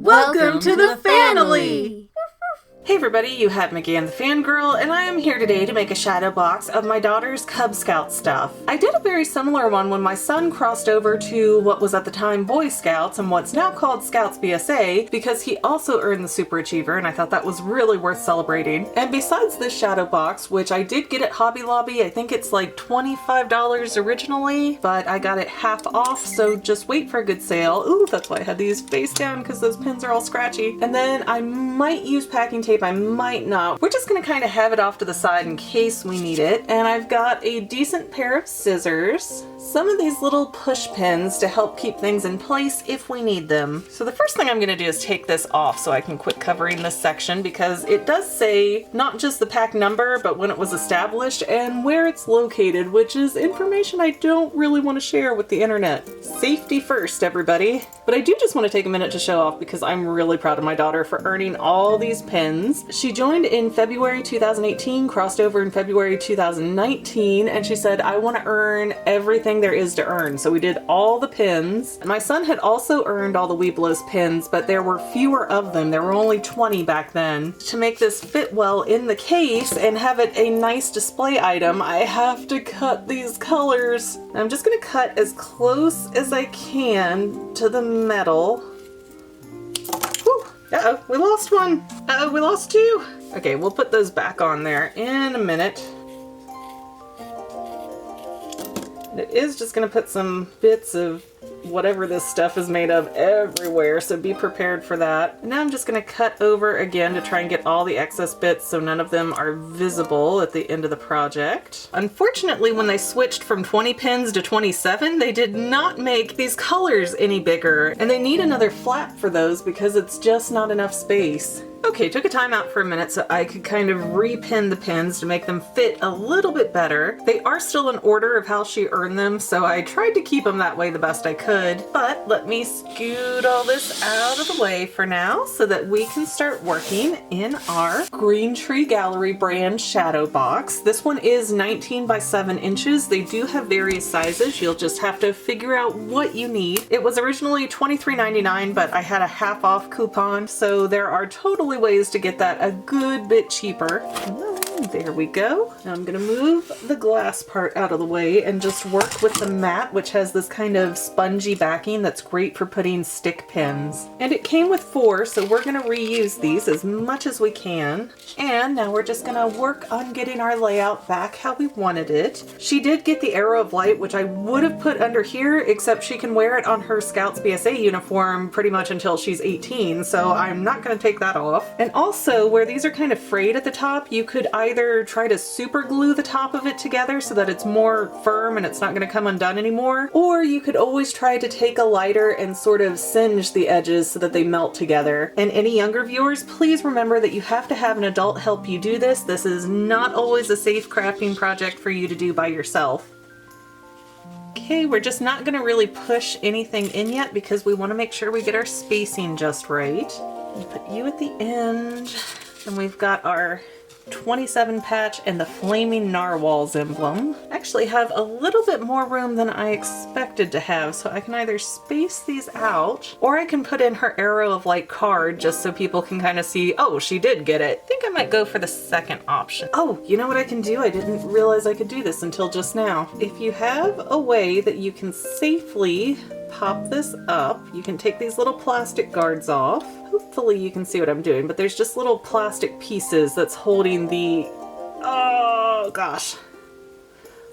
Welcome to the family! Hey everybody, you have McGann the Fangirl, and I am here today to make a shadow box of my daughter's Cub Scout stuff. I did a very similar one when my son crossed over to what was at the time Boy Scouts and what's now called Scouts BSA, because he also earned the Super Achiever, and I thought that was really worth celebrating. And besides this shadow box, which I did get at Hobby Lobby, I think it's like $25 originally, but I got it half off, so just wait for a good sale. Ooh, that's why I had these face down, because those pins are all scratchy. And then I might use packing tape, I might not. We're just gonna kind of have it off to the side in case we need it. And I've got a decent pair of scissors, some of these little push pins to help keep things in place if we need them. So the first thing I'm gonna do is take this off so I can quit covering this section, because it does say not just the pack number, but when it was established and where it's located, which is information I don't really want to share with the internet. Safety first, everybody. But I do just want to take a minute to show off because I'm really proud of my daughter for earning all these pins. She joined in February 2018, crossed over in February 2019, and she said, I want to earn everything there is to earn. So we did all the pins. My son had also earned all the Weeblos pins, but there were fewer of them. There were only 20 back then. To make this fit well in the case and have it a nice display item, I have to cut these colors. I'm just going to cut as close as I can to the metal. Whew. Uh-oh, we lost one. Uh-oh, we lost two. Okay, we'll put those back on there in a minute. And it is just going to put some bits of whatever this stuff is made of everywhere, so be prepared for that. And now I'm just going to cut over again to try and get all the excess bits so none of them are visible at the end of the project. Unfortunately, when they switched from 20 pins to 27, they did not make these colors any bigger, and they need another flap for those because it's just not enough space. Okay, took a time out for a minute so I could kind of repin the pins to make them fit a little bit better. They are still in order of how she earned them, so I tried to keep them that way the best I could. But let me scoot all this out of the way for now so that we can start working in our Green Tree Gallery brand shadow box. This one is 19 by 7 inches. They do have various sizes. You'll just have to figure out what you need. It was originally $23.99, but I had a half off coupon, so there are totally ways to get that a good bit cheaper. There we go. Now I'm going to move the glass part out of the way and just work with the mat, which has this kind of spongy backing that's great for putting stick pins. And it came with 4, so we're going to reuse these as much as we can. And now we're just going to work on getting our layout back how we wanted it. She did get the Arrow of Light, which I would have put under here, except she can wear it on her Scouts BSA uniform pretty much until she's 18, so I'm not going to take that off. And also, where these are kind of frayed at the top, you could either try to super glue the top of it together so that it's more firm and it's not going to come undone anymore, or you could always try to take a lighter and sort of singe the edges so that they melt together. And any younger viewers, please remember that you have to have an adult help you do this. This is not always a safe crafting project for you to do by yourself. Okay, we're just not going to really push anything in yet because we want to make sure we get our spacing just right. Put you at the end, and we've got our 27 patch and the flaming narwhals emblem. I actually have a little bit more room than I expected to have, so I can either space these out or I can put in her Arrow of Light card just so people can kind of see, oh, she did get it. I think I might go for the second option. Oh, you know what I can do? I didn't realize I could do this until just now. If you have a way that you can safely pop this up, you can take these little plastic guards off. Hopefully you can see what I'm doing, but there's just little plastic pieces that's holding the... Oh gosh.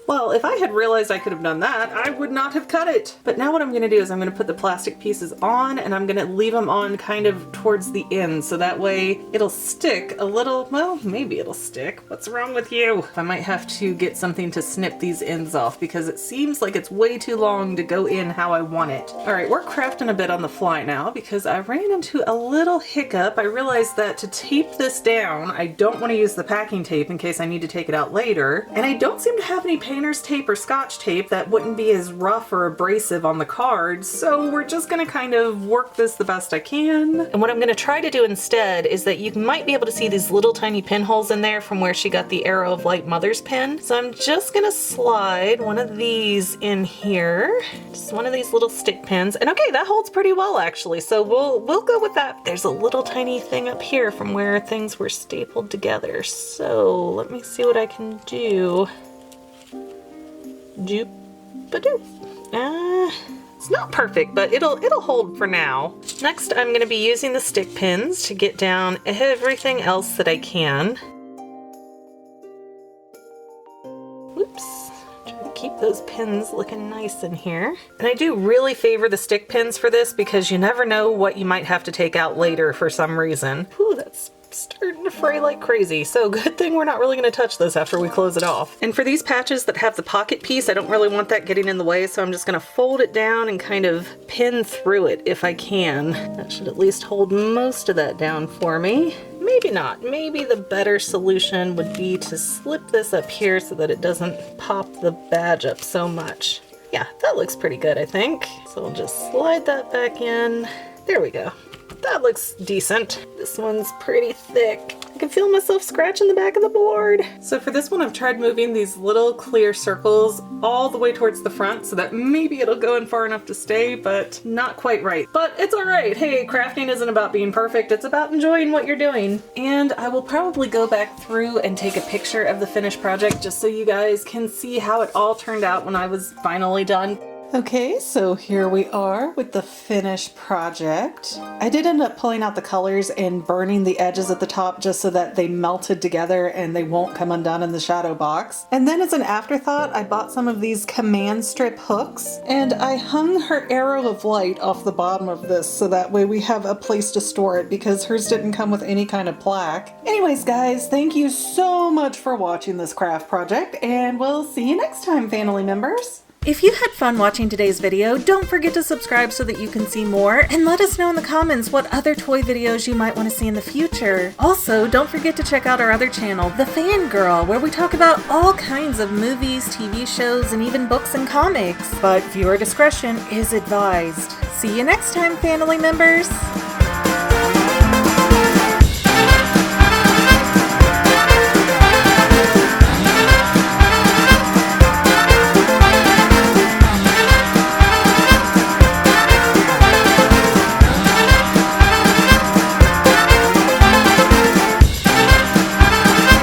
Well, if I had realized I could have done that, I would not have cut it. But now what I'm going to do is I'm going to put the plastic pieces on, and I'm going to leave them on kind of towards the end, so that way it'll stick a little. Well, maybe it'll stick. What's wrong with you? I might have to get something to snip these ends off because it seems like it's way too long to go in how I want it. All right, we're crafting a bit on the fly now because I ran into a little hiccup. I realized that to tape this down, I don't want to use the packing tape in case I need to take it out later, and I don't seem to have any paint painter's tape or scotch tape that wouldn't be as rough or abrasive on the card, so we're just gonna kind of work this the best I can. And what I'm gonna try to do instead is that you might be able to see these little tiny pinholes in there from where she got the Arrow of Light Mother's pin. So I'm just gonna slide one of these in here, just one of these little stick pins. And okay, that holds pretty well actually, so we'll go with that. There's a little tiny thing up here from where things were stapled together. So let me see what I can do. Doop-a-doop. It's not perfect, but it'll hold for now. Next, I'm gonna be using the stick pins to get down everything else that I can. Whoops. Try to keep those pins looking nice in here. And I do really favor the stick pins for this because you never know what you might have to take out later for some reason. Ooh, that's starting to fray like crazy, so good thing we're not really going to touch this after we close it off. And for these patches that have the pocket piece, I don't really want that getting in the way, so I'm just going to fold it down and kind of pin through it if I can. That should at least hold most of that down for me. Maybe not. Maybe the better solution would be to slip this up here so that it doesn't pop the badge up so much. Yeah, that looks pretty good, I think. So I'll just slide that back in. There we go. That looks decent. This one's pretty thick. I can feel myself scratching the back of the board. So for this one, I've tried moving these little clear circles all the way towards the front so that maybe it'll go in far enough to stay, but not quite right. But it's all right. Hey, crafting isn't about being perfect. It's about enjoying what you're doing. And I will probably go back through and take a picture of the finished project just so you guys can see how it all turned out when I was finally done. Okay, so here we are with the finished project. I did end up pulling out the colors and burning the edges at the top just so that they melted together and they won't come undone in the shadow box. And then as an afterthought, I bought some of these command strip hooks and I hung her Arrow of Light off the bottom of this so that way we have a place to store it because hers didn't come with any kind of plaque. Anyways, guys, thank you so much for watching this craft project and we'll see you next time, family members. If you had fun watching today's video, don't forget to subscribe so that you can see more, and let us know in the comments what other toy videos you might want to see in the future. Also, don't forget to check out our other channel, The Fangirl, where we talk about all kinds of movies, TV shows, and even books and comics. But viewer discretion is advised. See you next time, family members!